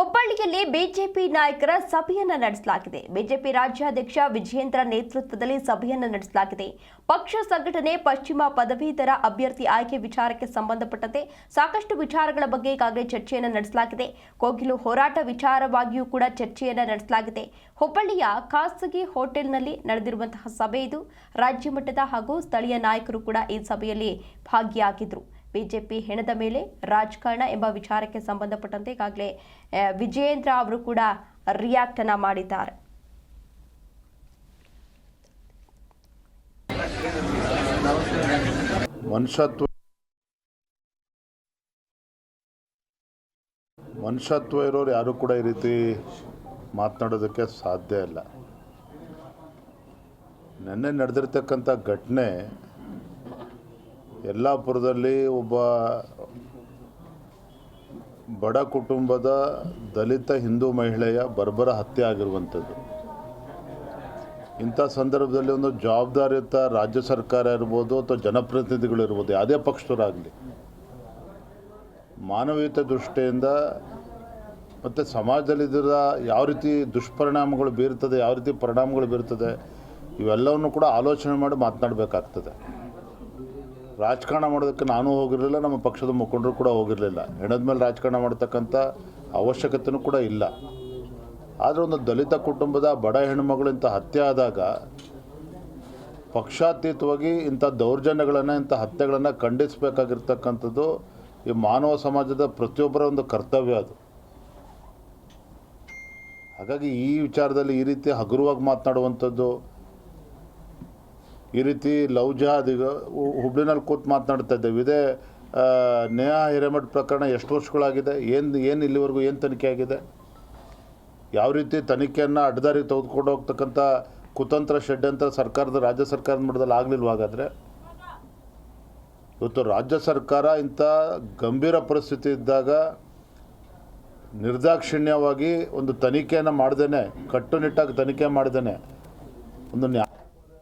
ಹುಬ್ಬಳ್ಳಿಯಲ್ಲಿ ಬಿಜೆಪಿ ನಾಯಕರ ಸಭೆಯನ್ನ ನಡೆಸಲಾಗಿದೆ. ಬಿಜೆಪಿ ರಾಜ್ಯಾಧ್ಯಕ್ಷ ವಿಜಯೇಂದ್ರ ನೇತೃತ್ವದಲ್ಲಿ ಸಭೆಯನ್ನ ನಡೆಸಲಾಗಿದೆ. ಪಕ್ಷ ಸಂಘಟನೆ, ಪಶ್ಚಿಮ ಪದವೀಧರ ಅಭ್ಯರ್ಥಿ ಆಯ್ಕೆ ವಿಚಾರಕ್ಕೆ ಸಂಬಂಧಪಟ್ಟಂತೆ ಸಾಕಷ್ಟು ವಿಚಾರಗಳ ಬಗ್ಗೆ ಈಗಾಗಲೇ ಚರ್ಚೆಯನ್ನ ನಡೆಸಲಾಗಿದೆ. ಕೋಗಿಲು ಹೋರಾಟ ವಿಚಾರವಾಗಿಯೂ ಕೂಡ ಚರ್ಚೆಯನ್ನ ನಡೆಸಲಾಗಿದೆ. ಹುಬ್ಬಳ್ಳಿಯ ಖಾಸಗಿ ಹೋಟೆಲ್ನಲ್ಲಿ ನಡೆದಿರುವಂತಹ ಸಭೆ ಇದು. ರಾಜ್ಯ ಮಟ್ಟದ ಹಾಗೂ ಸ್ಥಳೀಯ ನಾಯಕರು ಕೂಡ ಈ ಸಭೆಯಲ್ಲಿ ಭಾಗಿಯಾಗಿದ್ದರು. ಬಿಜೆಪಿ ಹೆಣದ ಮೇಲೆ ರಾಜಕಾರಣ ಎಂಬ ವಿಚಾರಕ್ಕೆ ಸಂಬಂಧಪಟ್ಟಂತೆ ಈಗಾಗಲೇ ವಿಜಯೇಂದ್ರ ಅವರು ಕೂಡ ರಿಯಾಕ್ಟ್ ಅನ್ನ ಮಾಡಿದ್ದಾರೆ. ಮನುಷ್ಯತ್ವ ಇರೋರು ಯಾರು ಕೂಡ ಈ ರೀತಿ ಮಾತನಾಡೋದಕ್ಕೆ ಸಾಧ್ಯ ಇಲ್ಲ. ನಿನ್ನೆ ನಡೆದಿರ್ತಕ್ಕಂಥ ಘಟನೆ ಯಲ್ಲಾಪುರದಲ್ಲಿ ಒಬ್ಬ ಬಡ ಕುಟುಂಬದ ದಲಿತ ಹಿಂದೂ ಮಹಿಳೆಯ ಬರ್ಬರ ಹತ್ಯೆ ಆಗಿರುವಂಥದ್ದು. ಇಂಥ ಸಂದರ್ಭದಲ್ಲಿ ಒಂದು ಜವಾಬ್ದಾರಿಯುತ ರಾಜ್ಯ ಸರ್ಕಾರ ಇರ್ಬೋದು ಅಥವಾ ಜನಪ್ರತಿನಿಧಿಗಳು ಇರ್ಬೋದು, ಯಾವುದೇ ಪಕ್ಷದವರಾಗಲಿ, ಮಾನವೀಯತೆ ದೃಷ್ಟಿಯಿಂದ ಮತ್ತು ಸಮಾಜದಲ್ಲಿ ಇದರ ಯಾವ ರೀತಿ ದುಷ್ಪರಿಣಾಮಗಳು ಬೀರ್ತದೆ, ಯಾವ ರೀತಿ ಪರಿಣಾಮಗಳು ಬೀರ್ತದೆ, ಇವೆಲ್ಲವನ್ನು ಕೂಡ ಆಲೋಚನೆ ಮಾಡಿ ಮಾತನಾಡಬೇಕಾಗ್ತದೆ. ರಾಜಕಾರಣ ಮಾಡೋದಕ್ಕೆ ನಾನು ಹೋಗಿರಲಿಲ್ಲ, ನಮ್ಮ ಪಕ್ಷದ ಮುಖಂಡರು ಕೂಡ ಹೋಗಿರಲಿಲ್ಲ. ಹೆಣದ ಮೇಲೆ ರಾಜಕಾರಣ ಮಾಡ್ತಕ್ಕಂಥ ಅವಶ್ಯಕತೆಯೂ ಕೂಡ ಇಲ್ಲ. ಆದರೆ ಒಂದು ದಲಿತ ಕುಟುಂಬದ ಬಡ ಹೆಣ್ಣುಮಗಳು ಇಂಥ ಹತ್ಯೆ ಆದಾಗ ಪಕ್ಷಾತೀತವಾಗಿ ಇಂಥ ದೌರ್ಜನ್ಯಗಳನ್ನು, ಇಂಥ ಹತ್ಯೆಗಳನ್ನು ಖಂಡಿಸಬೇಕಾಗಿರ್ತಕ್ಕಂಥದ್ದು ಈ ಮಾನವ ಸಮಾಜದ ಪ್ರತಿಯೊಬ್ಬರ ಒಂದು ಕರ್ತವ್ಯ ಅದು. ಹಾಗಾಗಿ ಈ ವಿಚಾರದಲ್ಲಿ ಈ ರೀತಿ ಹಗುರವಾಗಿ ಮಾತನಾಡುವಂಥದ್ದು, ಈ ರೀತಿ ಲವ್ ಜಿಹಾದ್, ಈಗ ಹುಬ್ಳಿನಲ್ಲಿ ಕೂತು ಮಾತನಾಡ್ತಾ ಇದ್ದೇವೆ. ಇದೇ ನೇಹಾ ಹಿರೇಮಠ್ ಪ್ರಕರಣ ಎಷ್ಟು ವರ್ಷಗಳಾಗಿದೆ, ಏನು ಇಲ್ಲಿವರೆಗೂ ಏನು ತನಿಖೆ ಆಗಿದೆ, ಯಾವ ರೀತಿ ತನಿಖೆಯನ್ನು ಅಡ್ಡದಾರಿ ತೆಗೆದುಕೊಂಡು ಹೋಗ್ತಕ್ಕಂಥ ಕುತಂತ್ರ ಷಡ್ಯಂತ್ರ ಸರ್ಕಾರದ ರಾಜ್ಯ ಸರ್ಕಾರದ ಮಟ್ಟದಲ್ಲಿ ಆಗಲಿಲ್ವ? ಹಾಗಾದರೆ ಇವತ್ತು ರಾಜ್ಯ ಸರ್ಕಾರ ಇಂಥ ಗಂಭೀರ ಪರಿಸ್ಥಿತಿ ಇದ್ದಾಗ ನಿರ್ದಾಕ್ಷಿಣ್ಯವಾಗಿ ಒಂದು ತನಿಖೆಯನ್ನು ಮಾಡ್ದೇನೆ, ಕಟ್ಟುನಿಟ್ಟಾಗಿ ತನಿಖೆ ಮಾಡ್ದೇನೆ ಒಂದು